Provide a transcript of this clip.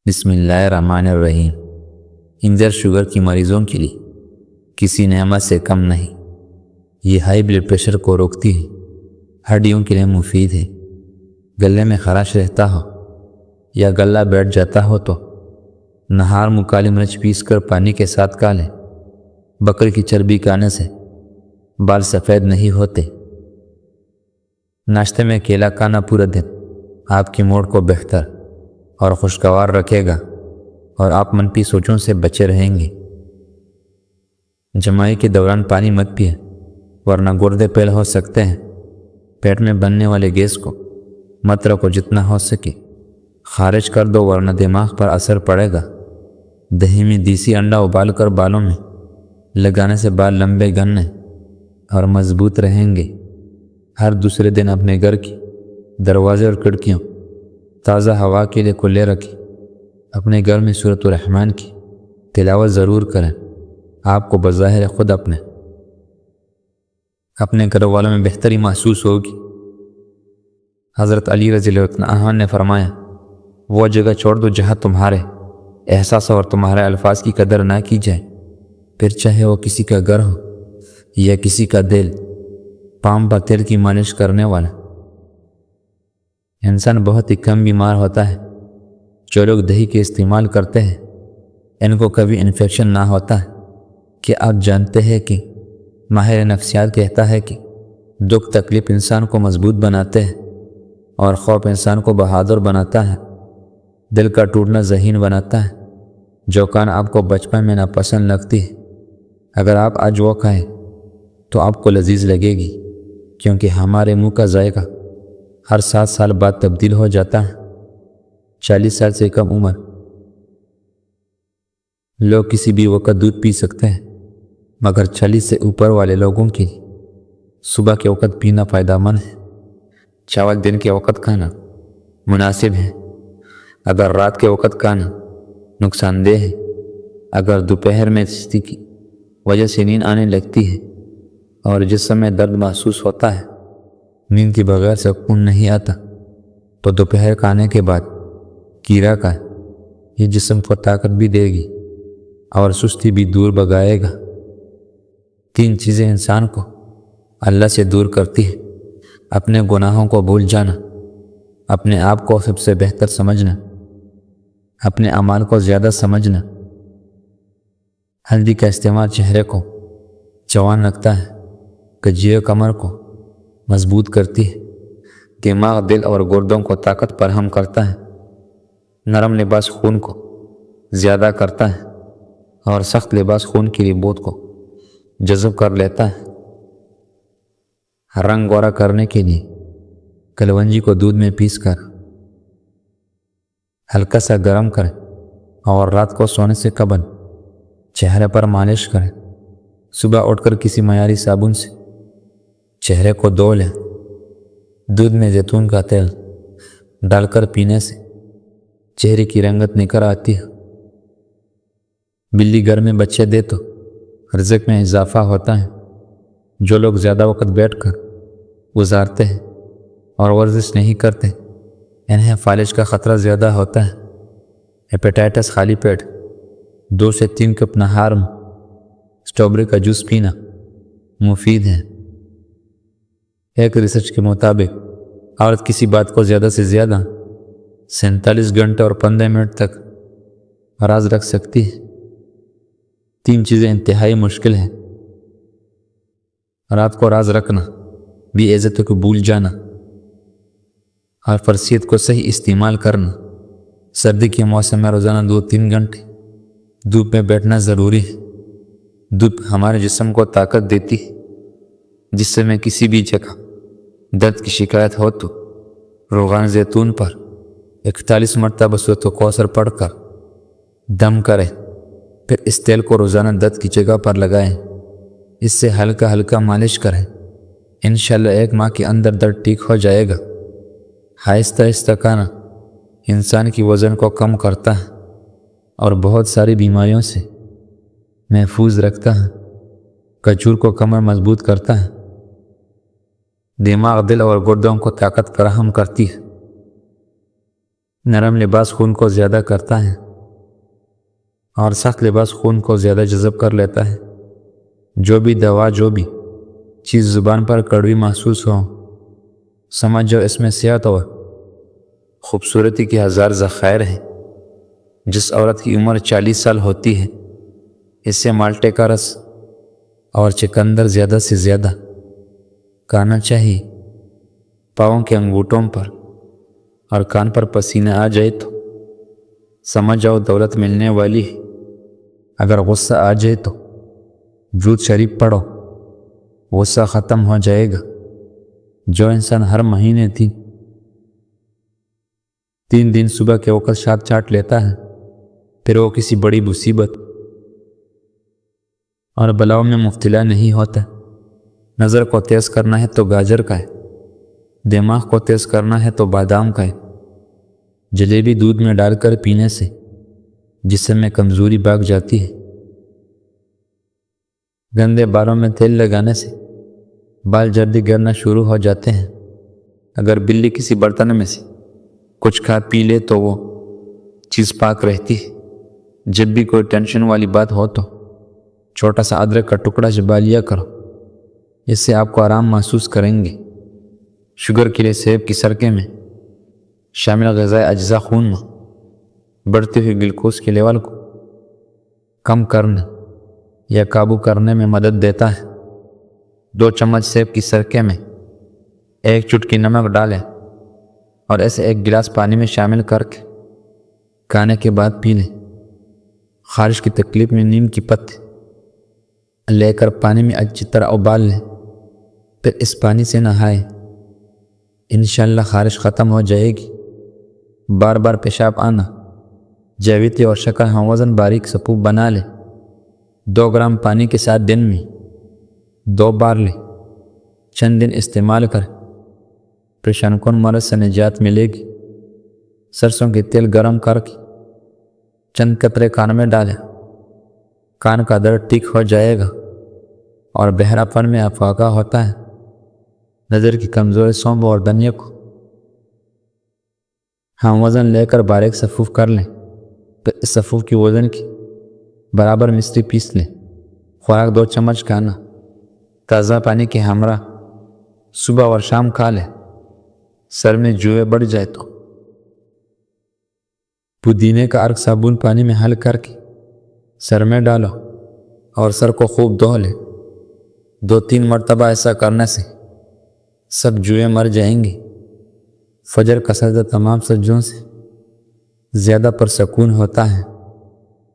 بسم اللہ الرحمن الرحیم۔ انجر شوگر کی مریضوں کے لیے کسی نعمت سے کم نہیں۔ یہ ہائی بلڈ پریشر کو روکتی ہے، ہڈیوں کے لیے مفید ہے۔ گلے میں خراش رہتا ہو یا گلا بیٹھ جاتا ہو تو نہار میں کالی مرچ پیس کر پانی کے ساتھ کھا لیں۔ بکری کی چربی کھانے سے بال سفید نہیں ہوتے۔ ناشتے میں کیلا کھانا پورا دن آپ کی موڈ کو بہتر اور خوشگوار رکھے گا اور آپ منفی سوچوں سے بچے رہیں گے۔ جمائی کے دوران پانی مت پیے ورنہ گردے فیل ہو سکتے ہیں۔ پیٹ میں بننے والے گیس کو مت رکھو، جتنا ہو سکے خارج کر دو ورنہ دماغ پر اثر پڑے گا۔ دہی میں دیسی انڈا ابال کر بالوں میں لگانے سے بال لمبے گھنے اور مضبوط رہیں گے۔ ہر دوسرے دن اپنے گھر کی دروازے اور کھڑکیوں تازہ ہوا کے لیے کھلے رکھیں۔ اپنے گھر میں سورۃ الرحمن کی تلاوت ضرور کریں۔ آپ کو بظاہر خود اپنے گھر والوں میں بہتری محسوس ہوگی۔ حضرت علی رضی اللہ عنہ نے فرمایا، وہ جگہ چھوڑ دو جہاں تمہارے احساس اور تمہارے الفاظ کی قدر نہ کی جائے، پھر چاہے وہ کسی کا گھر ہو یا کسی کا دل۔ پام پر تیل کی مالش کرنے والا انسان بہت ہی کم بیمار ہوتا ہے۔ جو لوگ دہی کے استعمال کرتے ہیں ان کو کبھی انفیکشن نہ ہوتا ہے۔ کہ آپ جانتے ہیں کہ ماہر نفسیات کہتا ہے کہ دکھ تکلیف انسان کو مضبوط بناتے ہیں اور خوف انسان کو بہادر بناتا ہے۔ دل کا ٹوٹنا ذہین بناتا ہے۔ جو کان آپ کو بچپن میں ناپسند لگتی ہے، اگر آپ آج وہ کھائیں تو آپ کو لذیذ لگے گی، کیونکہ ہمارے منہ کا ذائقہ ہر 7 سال بعد تبدیل ہو جاتا ہے۔ 40 سال سے کم عمر لوگ کسی بھی وقت دودھ پی سکتے ہیں، مگر 40 سے اوپر والے لوگوں کے لیے صبح کے وقت پینا فائدہ مند ہے۔ چاول دن کے وقت کھانا مناسب ہے، اگر رات کے وقت کھانا نقصان دہ ہے۔ اگر دوپہر میں سستی کی وجہ سے نیند آنے لگتی ہے اور جسم میں درد محسوس ہوتا ہے، نیند کے بغیر سکون نہیں آتا، تو دوپہر کھانے کے بعد کیرا کھائیں۔ یہ جسم کو طاقت بھی دے گی اور سستی بھی دور بھگائے گا۔ 3 چیزیں انسان کو اللہ سے دور کرتی ہے: اپنے گناہوں کو بھول جانا، اپنے آپ کو سب سے بہتر سمجھنا، اپنے اعمال کو زیادہ سمجھنا۔ ہلدی کا استعمال چہرے کو جوان رکھتا ہے، کجیے کمر کو مضبوط کرتی ہے، دماغ، دل اور گردوں کو طاقت فراہم کرتا ہے۔ نرم لباس خون کو زیادہ کرتا ہے اور سخت لباس خون کی ربوت کو جذب کر لیتا ہے۔ رنگ گورا کرنے کے لیے کلونجی کو دودھ میں پیس کر ہلکا سا گرم کریں اور رات کو سونے سے قبل چہرے پر مالش کریں۔ صبح اٹھ کر کسی معیاری صابن سے چہرے کو دھو لیں۔ دودھ میں زیتون کا تیل ڈال کر پینے سے چہرے کی رنگت نکھر آتی ہے۔ بلی گھر میں بچے دے تو رزق میں اضافہ ہوتا ہے۔ جو لوگ زیادہ وقت بیٹھ کر گزارتے ہیں اور ورزش نہیں کرتے، انہیں فالج کا خطرہ زیادہ ہوتا ہے۔ ہیپیٹائٹس خالی پیٹ 2 سے 3 کپ نہار میں اسٹرابیری کا جوس پینا مفید ہے۔ ایک ریسرچ کے مطابق عورت کسی بات کو زیادہ سے زیادہ 47 گھنٹے اور 15 منٹ تک راز رکھ سکتی ہے۔ 3 چیزیں انتہائی مشکل ہیں: رات کو راز رکھنا، بھی عزت کو بھول جانا اور فرصیت کو صحیح استعمال کرنا۔ سردی کے موسم میں روزانہ 2-3 گھنٹے دھوپ میں بیٹھنا ضروری ہے۔ دھوپ ہمارے جسم کو طاقت دیتی ہے۔ جسم میں کسی بھی جگہ درد کی شکایت ہو تو روغن زیتون پر 41 مرتبہ سورۃ الکوثر پڑھ کر دم کریں، پھر اس تیل کو روزانہ درد کی جگہ پر لگائیں۔ اس سے ہلکا ہلکا مالش کریں۔ انشاءاللہ 1 ماہ کے اندر درد ٹھیک ہو جائے گا۔ آہستہ آہستہ کھانا انسان کی وزن کو کم کرتا ہے اور بہت ساری بیماریوں سے محفوظ رکھتا ہے۔ کھجور کو کمر مضبوط کرتا ہے، دماغ، دل اور گردوں کو طاقت فراہم کرتی ہے۔ نرم لباس خون کو زیادہ کرتا ہے اور سخت لباس خون کو زیادہ جذب کر لیتا ہے۔ جو بھی دوا، جو بھی چیز زبان پر کڑوی محسوس ہو، سمجھ جاؤ اس میں صحت اور خوبصورتی کے ہزار ذخائر ہیں۔ جس عورت کی عمر 40 سال ہوتی ہے، اس سے مالٹے کا رس اور چقندر زیادہ سے زیادہ کھانا چاہیے۔ پاؤں کے انگوٹھوں پر اور کان پر پسینہ آ جائے تو سمجھ جاؤ دولت ملنے والی ہے۔ اگر غصہ آ جائے تو درود شریف پڑھو، غصہ ختم ہو جائے گا۔ جو انسان ہر مہینے 3 دن صبح کے وقت شاد چاٹ لیتا ہے، پھر وہ کسی بڑی مصیبت اور بلاؤں میں مبتلا نہیں ہوتا۔ نظر کو تیز کرنا ہے تو گاجر کا ہے، دماغ کو تیز کرنا ہے تو بادام کا ہے۔ جلیبی دودھ میں ڈال کر پینے سے جسم میں کمزوری بھاگ جاتی ہے۔ گندے بالوں میں تیل لگانے سے بال جلدی گرنا شروع ہو جاتے ہیں۔ اگر بلی کسی برتن میں سے کچھ کھا پی لے تو وہ چیز پاک رہتی ہے۔ جب بھی کوئی ٹینشن والی بات ہو تو چھوٹا سا ادرک کا ٹکڑا چبا لیا کرو، اس سے آپ کو آرام محسوس کریں گے۔ شوگر کے لیے سیب کی سرکے میں شامل غذائی اجزاء خون میں بڑھتے ہوئے گلوکوز کے لیول کو کم کرنے یا قابو کرنے میں مدد دیتا ہے۔ 2 چمچ سیب کی سرکے میں 1 چٹکی نمک ڈالیں اور اسے 1 گلاس پانی میں شامل کر کے کھانے کے بعد پی لیں۔ خارش کی تکلیف میں نیم کی پتے لے کر پانی میں اچھی طرح ابال لیں، پھر اس پانی سے نہائیں۔ انشاءاللہ خارش ختم ہو جائے گی۔ بار بار پیشاب آنا، جاویتی اور شکر ہم وزن باریک سپوپ بنا لیں۔ 2 گرام پانی کے ساتھ دن میں 2 بار لیں۔ چند دن استعمال کریں، پریشان کن مرض سے نجات ملے گی۔ سرسوں کے تیل گرم کر کے چند قطرے کان میں ڈالیں، کان کا درد ٹھیک ہو جائے گا اور بہرا پن میں افاقہ ہوتا ہے۔ نظر کی کمزوری سونف اور دھنیا کو ہم وزن لے کر باریک صفوف کر لیں، پھر اس صفوف کی وزن کی برابر مصری پیس لیں۔ خوراک 2 چمچ کھانا تازہ پانی کے ہمراہ صبح اور شام کھا لیں۔ سر میں جوئیں بڑھ جائے تو پودینے کا عرق صابن پانی میں حل کر کے سر میں ڈالو اور سر کو خوب دھو لیں۔ 2-3 مرتبہ ایسا کرنے سے سب جوئیں مر جائیں گی۔ فجر کا سجدہ تمام سجدوں سے زیادہ پرسکون ہوتا ہے۔